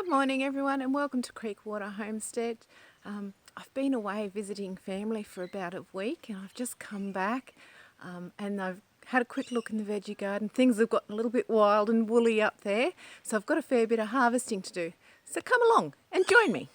Good morning everyone and welcome to Creekwater Homestead. I've been away visiting family for about a week and I've just come back and I've had a quick look in the veggie garden. Things have gotten a little bit wild and woolly up there, so I've got a fair bit of harvesting to do. So come along and join me.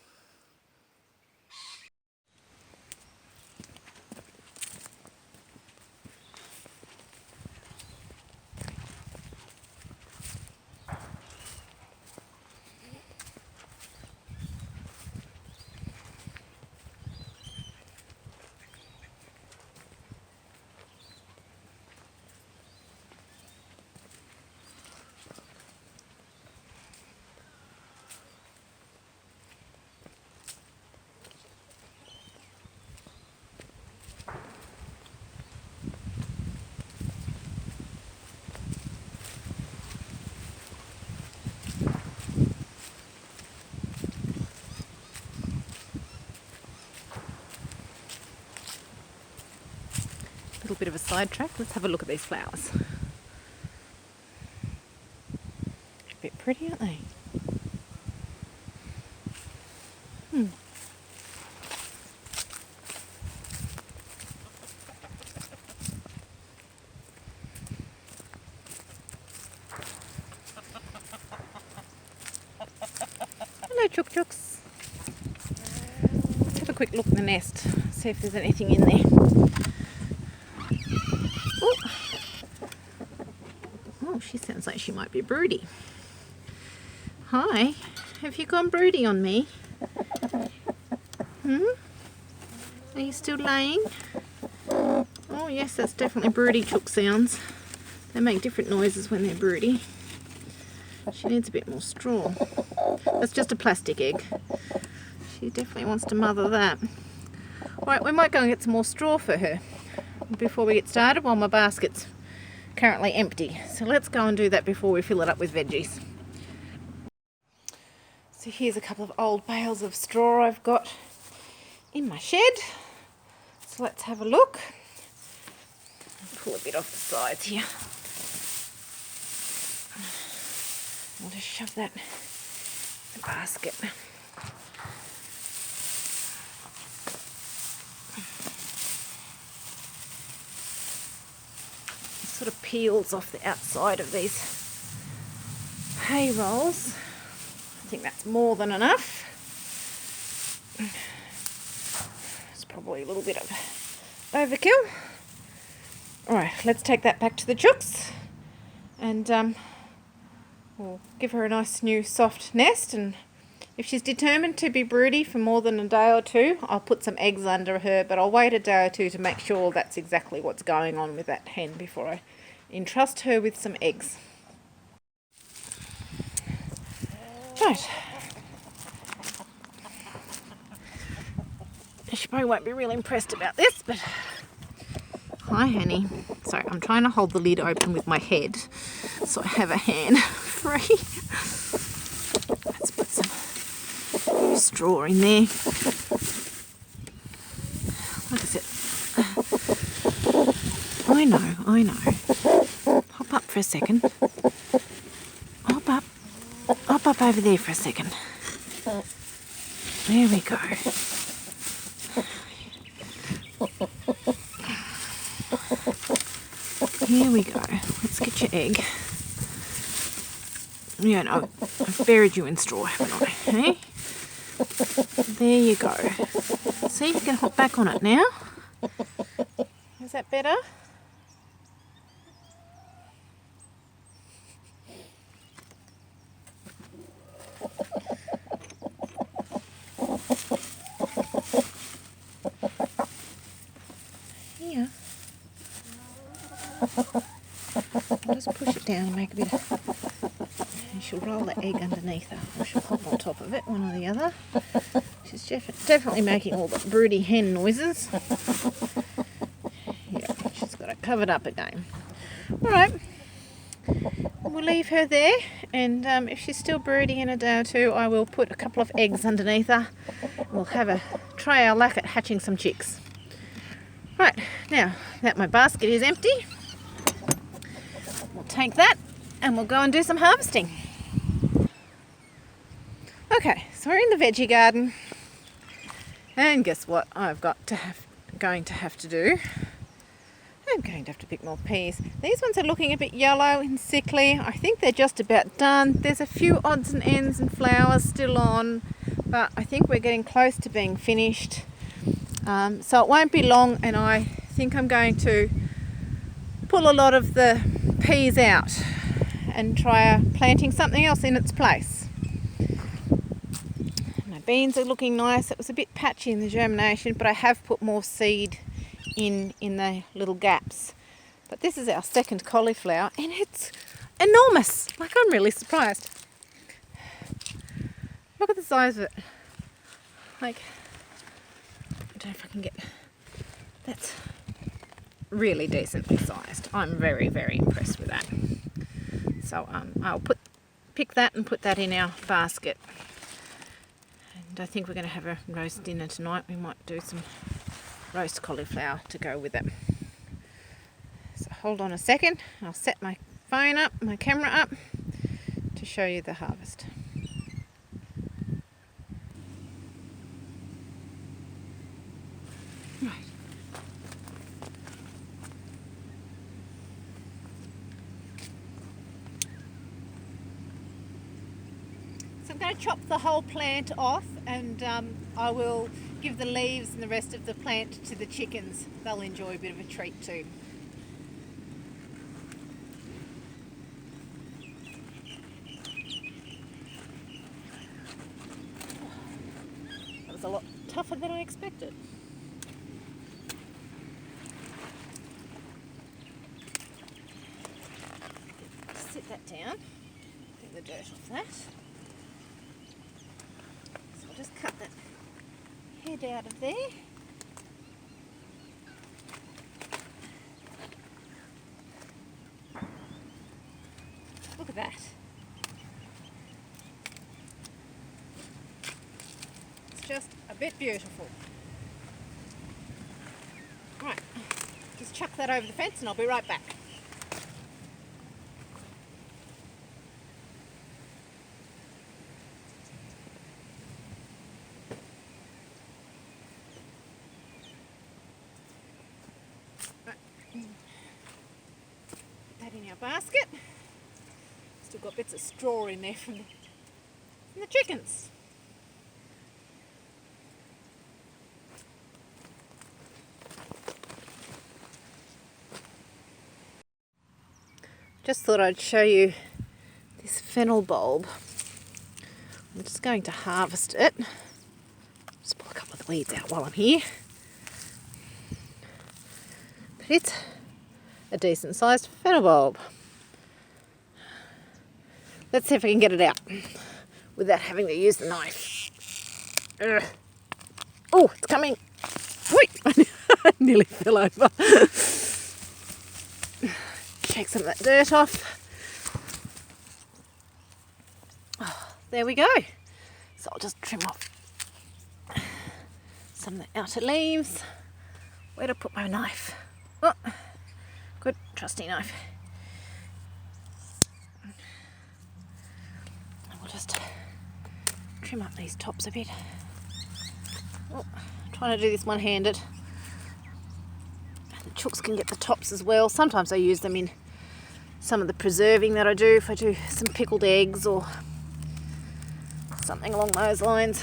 A little bit of a sidetrack. Let's have a look at these flowers. A bit pretty, aren't they? Hello chook chooks. Let's have a quick look in the nest, see if there's anything in there. Oh, she sounds like she might be broody. Hi, have you gone broody on me? Are you still laying? Oh yes, that's definitely broody chook sounds. They make different noises when they're broody. She needs a bit more straw. That's just a plastic egg. She definitely wants to mother that. Right, we might go and get some more straw for her before we get started while my basket's currently empty. So let's go and do that before we fill it up with veggies. So here's a couple of old bales of straw I've got in my shed. So let's have a look. I'll pull a bit off the sides here. I'll just shove that in the basket. It sort of peels off the outside of these hay rolls. I think that's more than enough. It's probably a little bit of overkill. Alright, let's take that back to the chooks and we'll give her a nice new soft nest, and if she's determined to be broody for more than a day or two, I'll put some eggs under her, but I'll wait a day or two to make sure that's exactly what's going on with that hen before I entrust her with some eggs. Right. She probably won't be really impressed about this, but hi honey. Sorry, I'm trying to hold the lid open with my head so I have a hand free. Let's put some straw in there. Like I said, I know. Hop up for a second. Hop up over there for a second. There we go. Here we go. Let's get your egg. Yeah, no, I've buried you in straw, haven't I? Hey? There you go. See, you can hop back on it now. Is that better? Here. I'll just push it down and make a bit of... And she'll roll the egg underneath her, or she'll hop on top of it, one or the other. She's definitely making all the broody hen noises. Yeah, she's got it covered up again. Alright, we'll leave her there, and if she's still broody in a day or two, I will put a couple of eggs underneath her. We'll try our luck at hatching some chicks. Right, now that my basket is empty, we'll take that and we'll go and do some harvesting. Okay, so we're in the veggie garden, and guess what going to have to do? I'm going to have to pick more peas. These ones are looking a bit yellow and sickly. I think they're just about done. There's a few odds and ends and flowers still on, but I think we're getting close to being finished. So it won't be long, and I think I'm going to pull a lot of the peas out and try planting something else in its place. My beans are looking nice. It was a bit patchy in the germination, but I have put more seed in the little gaps. But this is our second cauliflower, and it's enormous. Like, I'm really surprised. Look at the size of it. Like, I don't know if I can get... That's really decently sized. I'm very, very impressed with that. So I'll pick that and put that in our basket. And I think we're going to have a roast dinner tonight. We might do some roast cauliflower to go with it. So hold on a second. I'll set my phone up, my camera up, to show you the harvest. Right. So I'm going to chop the whole plant off, and I will give the leaves and the rest of the plant to the chickens. They'll enjoy a bit of a treat too. That was a lot tougher than I expected. Sit that down, get the dirt off that. So I'll just cut that head out of there. Look at that. It's just a bit beautiful. Right, just chuck that over the fence and I'll be right back. Put that in our basket. Still got bits of straw in there from the chickens. Just thought I'd show you this fennel bulb. I'm just going to harvest it. Just pull a couple of the weeds out while I'm here. But it's a decent sized fennel bulb. Let's see if I can get it out without having to use the knife. Ugh. Oh, it's coming. Wait, I nearly fell over. Shake some of that dirt off. Oh, there we go. So I'll just trim off some of the outer leaves. Where to put my knife? Oh, good, trusty knife. We'll just trim up these tops a bit. Oh, I'm trying to do this one-handed. The chooks can get the tops as well. Sometimes I use them in some of the preserving that I do, if I do some pickled eggs or something along those lines.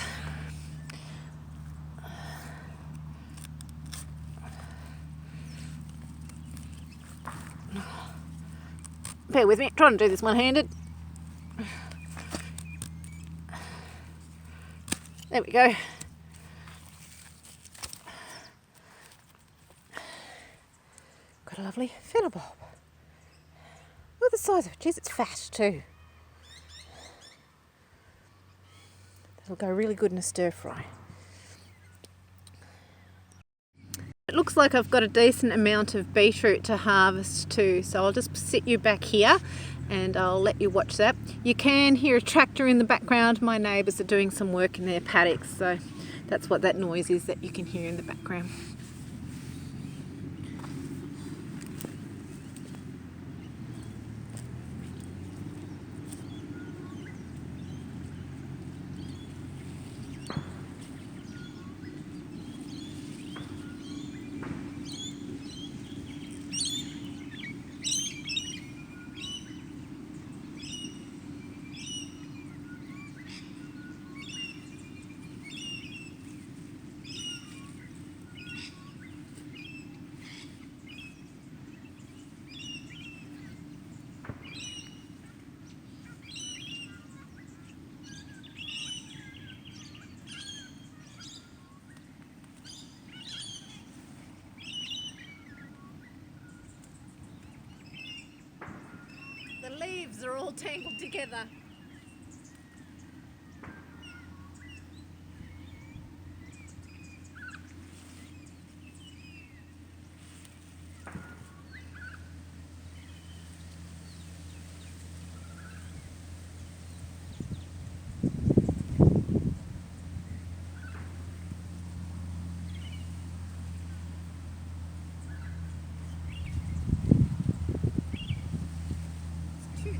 Bear with me, trying to do this one-handed. There we go. Got a lovely fennel bulb. Look at the size of it. Geez, it's fat too. That'll go really good in a stir fry. It looks like I've got a decent amount of beetroot to harvest too, so I'll just sit you back here and I'll let you watch that. You can hear a tractor in the background. My neighbours are doing some work in their paddocks, so that's what that noise is that you can hear in the background. buds are all tangled together.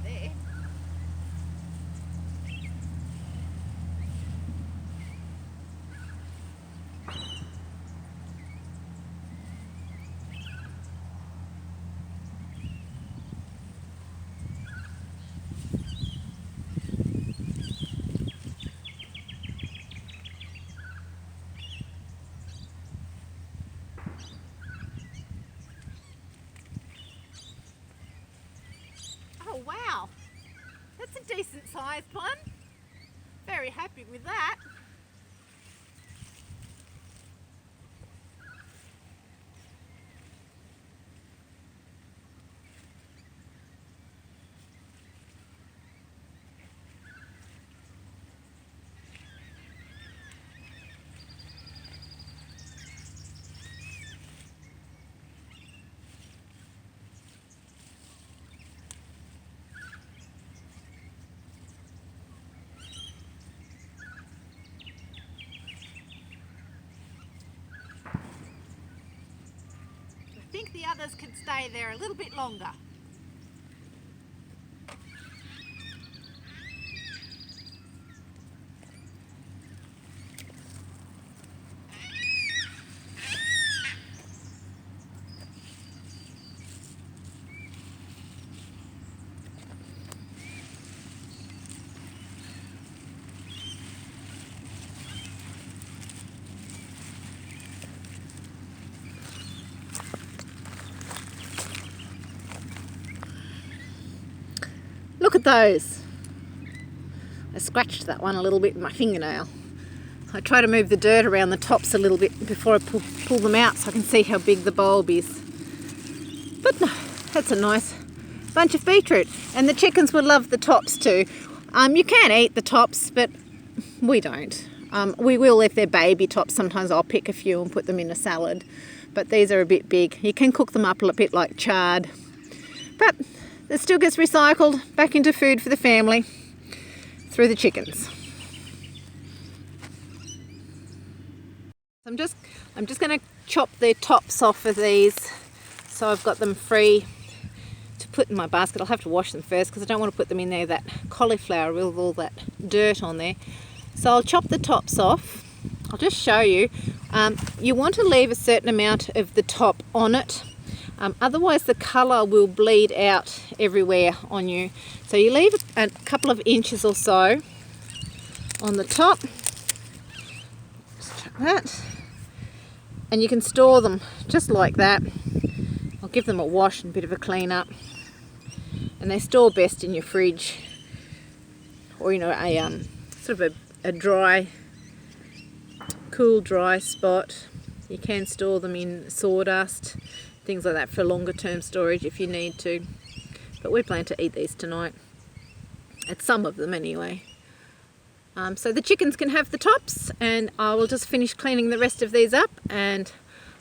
There. Oh wow, that's a decent sized one. Very happy with that. I think the others could stay there a little bit longer. Look at those. I scratched that one a little bit with my fingernail. I try to move the dirt around the tops a little bit before I pull them out so I can see how big the bulb is. But no, that's a nice bunch of beetroot. And the chickens will love the tops too. You can eat the tops, but we don't. We will if they're baby tops. Sometimes I'll pick a few and put them in a salad. But these are a bit big. You can cook them up a bit like chard. But it still gets recycled back into food for the family through the chickens. I'm just going to chop the tops off of these so I've got them free to put in my basket. I'll have to wash them first because I don't want to put them in there, that cauliflower with all that dirt on there. So I'll chop the tops off. I'll just show you. You want to leave a certain amount of the top on it. Otherwise the colour will bleed out everywhere on you. So you leave a couple of inches or so on the top. Just chuck that. And you can store them just like that. I'll give them a wash and a bit of a clean up. And they store best in your fridge. Or a sort of a dry, cool dry spot. You can store them in sawdust, things like that for longer term storage if you need to. But we plan to eat these tonight. It's some of them anyway. So the chickens can have the tops, and I will just finish cleaning the rest of these up. And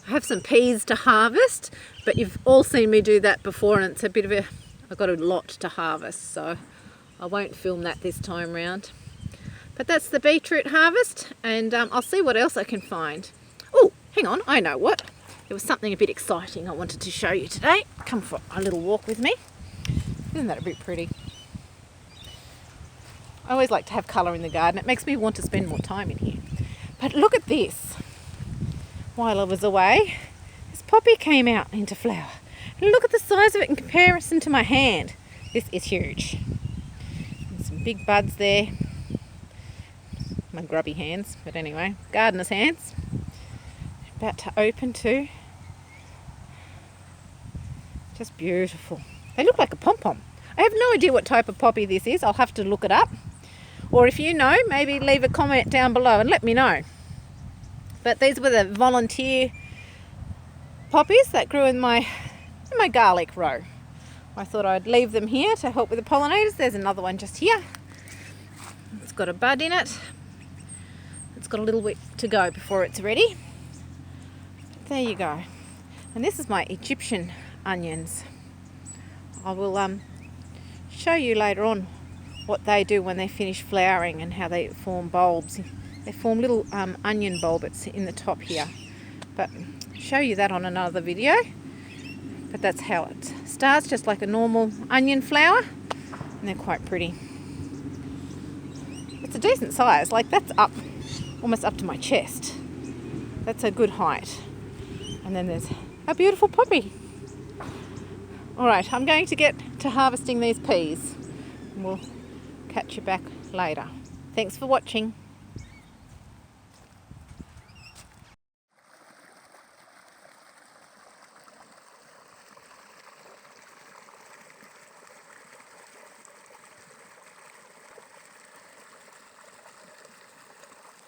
I have some peas to harvest, but you've all seen me do that before, and it's a bit of I've got a lot to harvest, so I won't film that this time round. But that's the beetroot harvest, and I'll see what else I can find. Oh, hang on, I know what. There was something a bit exciting I wanted to show you today. Come for a little walk with me. Isn't that a bit pretty? I always like to have colour in the garden. It makes me want to spend more time in here. But look at this. While I was away, this poppy came out into flower. And look at the size of it in comparison to my hand. This is huge. There's some big buds there. My grubby hands, but anyway, gardener's hands. About to open too. Just beautiful. They look like a pom-pom. I have no idea what type of poppy this is. I'll have to look it up. Or if you know, maybe leave a comment down below and let me know. But these were the volunteer poppies that grew in my garlic row. I thought I'd leave them here to help with the pollinators. There's another one just here. It's got a bud in it. It's got a little bit to go before it's ready. There you go. And this is my Egyptian onions. I will show you later on what they do when they finish flowering and how they form bulbs. They form little onion bulbets in the top here. But I'll show you that on another video. But that's how it starts, just like a normal onion flower. And they're quite pretty. It's a decent size, like that's up, almost up to my chest. That's a good height. And then there's a beautiful poppy. Alright, I'm going to get to harvesting these peas. We'll catch you back later. Thanks for watching.